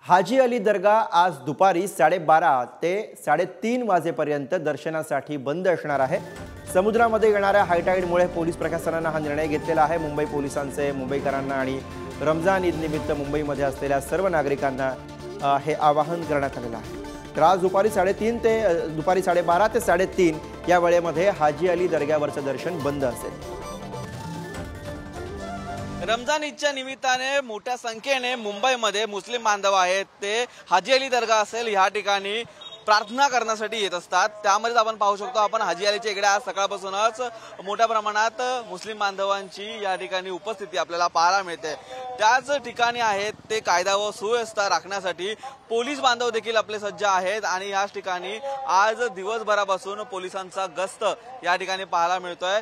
हाजी अली दर्गा आज दुपारी 12:30 ते 3:30 वाजेपर्यंत दर्शनासाठी बंद असणार आहे। समुद्रामध्ये येणाऱ्या हायटाइडमुळे पोलीस प्रशासनाने हा निर्णय घेतलेला आहे। मुंबई पोलिसांचे मुंबईकरांना आणि रमजान ईद निमित्त मुंबईमध्ये असलेल्या सर्व नागरिकांना हे आवाहन करण्यात आलेलं आहे। तर आज दुपारी 3:30 ते 12:30 ते 3:30 या वेळेमध्ये हाजी अली दर्ग्यावरचं दर्शन बंद असेल। रमजान ईदच्या निमित्ताने मोठ्या संख्येने मुंबईमध्ये मुस्लिम बांधव आहेत ते हाजी अली दर्गा असेल या ठिकाणी प्रार्थना करण्यासाठी येत असतात। त्यामध्ये आपण पाहू शकतो आपण हाजी अलीच्या इकडे आज सकाळपासूनच मोठ्या प्रमाणात मुस्लिम बांधवांची या ठिकाणी उपस्थिती आपल्याला पाहायला मिळते। त्याच ठिकाणी आहेत ते कायदा व सुव्यवस्था राखण्यासाठी पोलीस बांधव देखील आपले सज्ज आहेत आणि याच ठिकाणी आज दिवसभरापासून पोलिसांचा गस्त या ठिकाणी पाहायला मिळतोय।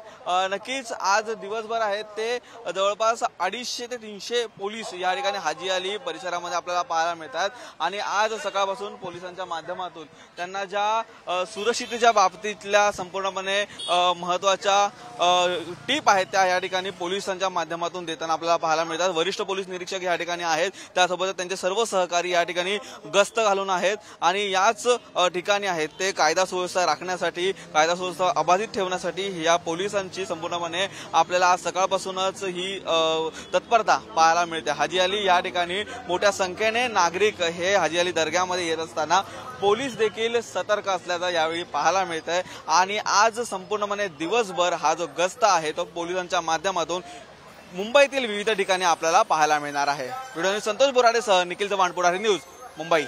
नक्कीच आज दिवसभर आहेत ते जवळपास 250 ते 300 पोलीस या ठिकाणी हाजी अली परिसरामध्ये आपल्याला पाहायला मिळतात आणि आज सकाळपासून पोलिसांच्या माध्यमातून त्यांना ज्या सुरक्षिततेच्या बाबतीतल्या संपूर्णपणे महत्त्वाच्या टीप आहेत त्या या ठिकाणी पोलिसांच्या माध्यमातून देताना आपल्याला पाहायला मिळतात। वरिष्ठ पोलीस निरीक्षक या ठिकाणी आहेत, त्यासोबत त्यांचे सर्व सहकारी या ठिकाणी गस्त घालून आहेत आणि याच ठिकाणी आहेत ते कायदा सुव्यवस्था राखण्यासाठी कायदा सुव्यवस्था अबाधित ठेवण्यासाठी या पोलिसांची संपूर्णपणे आपल्याला आज सकाळपासूनच ही तत्परता पाहायला मिळते। हाजी अली या ठिकाणी मोठ्या संख्येने नागरिक हे हाजी अली दर्ग्यामध्ये येत असताना पोलीस देखील सतर्क असल्याचं यावेळी पाहायला मिळतंय आणि आज संपूर्णपणे दिवसभर हा जो गस्त आहे तो पोलिसांच्या माध्यमातून मुंबईतील विविध ठिकाणी आपल्याला पाहायला मिळणार आहे। व्हिडिओ संतोष बोराडेसह निखिल चव्हाण, पुढारी न्यूज, मुंबई।